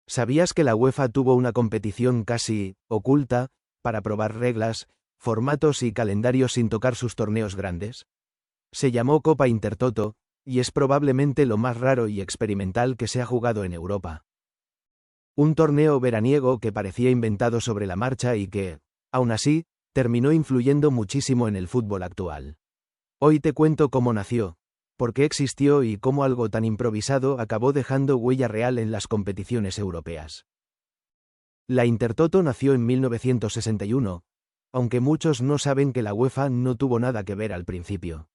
¿Sabías que la UEFA tuvo una competición casi oculta para probar reglas, formatos y calendarios sin tocar sus torneos grandes? Se llamó Copa Intertoto, y es probablemente lo más raro y experimental que se ha jugado en Europa. Un torneo veraniego que parecía inventado sobre la marcha y que, aún así, terminó influyendo muchísimo en el fútbol actual. Hoy te cuento cómo nació, por qué existió y cómo algo tan improvisado acabó dejando huella real en las competiciones europeas. La Intertoto nació en 1961, aunque muchos no saben que la UEFA no tuvo nada que ver al principio.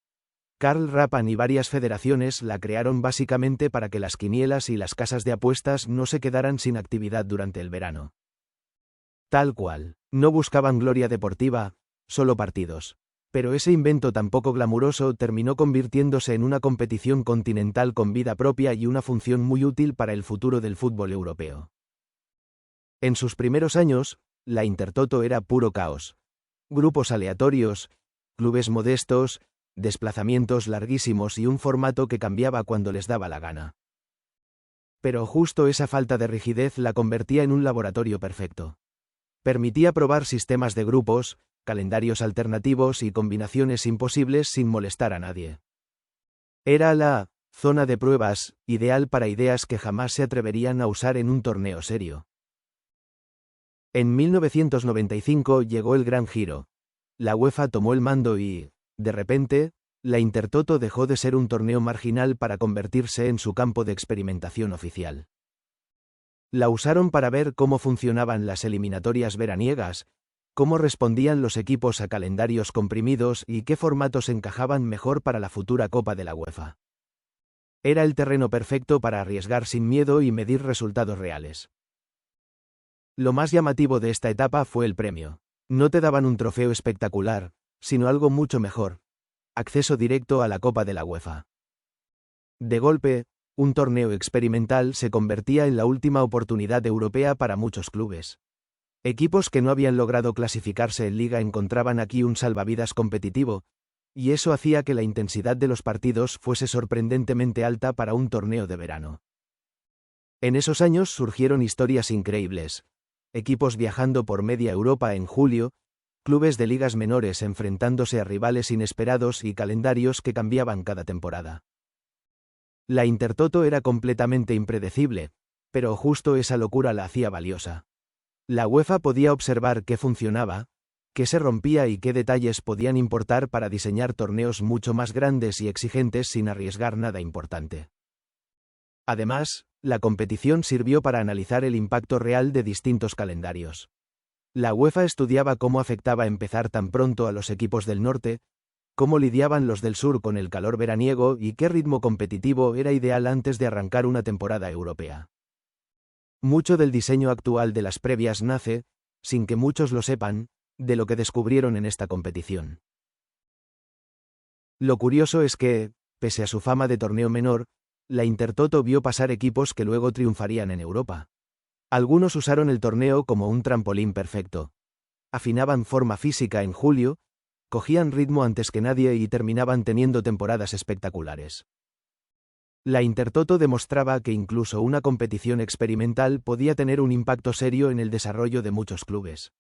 Karl Rappan y varias federaciones la crearon básicamente para que las quinielas y las casas de apuestas no se quedaran sin actividad durante el verano. Tal cual, no buscaban gloria deportiva, solo partidos. Pero ese invento tan poco glamuroso terminó convirtiéndose en una competición continental con vida propia y una función muy útil para el futuro del fútbol europeo. En sus primeros años, la Intertoto era puro caos. Grupos aleatorios, clubes modestos, desplazamientos larguísimos y un formato que cambiaba cuando les daba la gana. Pero justo esa falta de rigidez la convertía en un laboratorio perfecto. Permitía probar sistemas de grupos, calendarios alternativos y combinaciones imposibles sin molestar a nadie. Era la zona de pruebas, ideal para ideas que jamás se atreverían a usar en un torneo serio. En 1995 llegó el gran giro. La UEFA tomó el mando y, de repente, la Intertoto dejó de ser un torneo marginal para convertirse en su campo de experimentación oficial. La usaron para ver cómo funcionaban las eliminatorias veraniegas, cómo respondían los equipos a calendarios comprimidos y qué formatos encajaban mejor para la futura Copa de la UEFA. Era el terreno perfecto para arriesgar sin miedo y medir resultados reales. Lo más llamativo de esta etapa fue el premio. No te daban un trofeo espectacular, sino algo mucho mejor: acceso directo a la Copa de la UEFA. De golpe, un torneo experimental se convertía en la última oportunidad europea para muchos clubes. Equipos que no habían logrado clasificarse en liga encontraban aquí un salvavidas competitivo, y eso hacía que la intensidad de los partidos fuese sorprendentemente alta para un torneo de verano. En esos años surgieron historias increíbles: equipos viajando por media Europa en julio, clubes de ligas menores enfrentándose a rivales inesperados y calendarios que cambiaban cada temporada. La Intertoto era completamente impredecible, pero justo esa locura la hacía valiosa. La UEFA podía observar qué funcionaba, qué se rompía y qué detalles podían importar para diseñar torneos mucho más grandes y exigentes sin arriesgar nada importante. Además, la competición sirvió para analizar el impacto real de distintos calendarios. La UEFA estudiaba cómo afectaba empezar tan pronto a los equipos del norte, cómo lidiaban los del sur con el calor veraniego y qué ritmo competitivo era ideal antes de arrancar una temporada europea. Mucho del diseño actual de las previas nace, sin que muchos lo sepan, de lo que descubrieron en esta competición. Lo curioso es que, pese a su fama de torneo menor, la Intertoto vio pasar equipos que luego triunfarían en Europa. Algunos usaron el torneo como un trampolín perfecto. Afinaban forma física en julio, cogían ritmo antes que nadie y terminaban teniendo temporadas espectaculares. La Intertoto demostraba que incluso una competición experimental podía tener un impacto serio en el desarrollo de muchos clubes.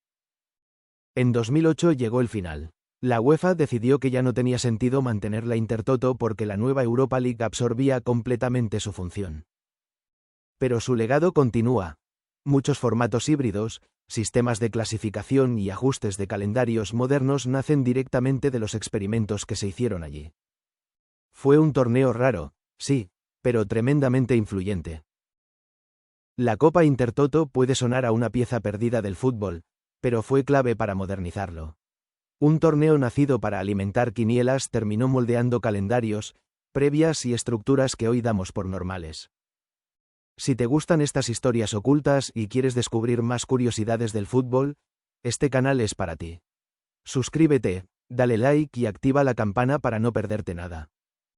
En 2008 llegó el final. La UEFA decidió que ya no tenía sentido mantener la Intertoto porque la nueva Europa League absorbía completamente su función. Pero su legado continúa. Muchos formatos híbridos, sistemas de clasificación y ajustes de calendarios modernos nacen directamente de los experimentos que se hicieron allí. Fue un torneo raro, sí, pero tremendamente influyente. La Copa Intertoto puede sonar a una pieza perdida del fútbol, pero fue clave para modernizarlo. Un torneo nacido para alimentar quinielas terminó moldeando calendarios, previas y estructuras que hoy damos por normales. Si te gustan estas historias ocultas y quieres descubrir más curiosidades del fútbol, este canal es para ti. Suscríbete, dale like y activa la campana para no perderte nada.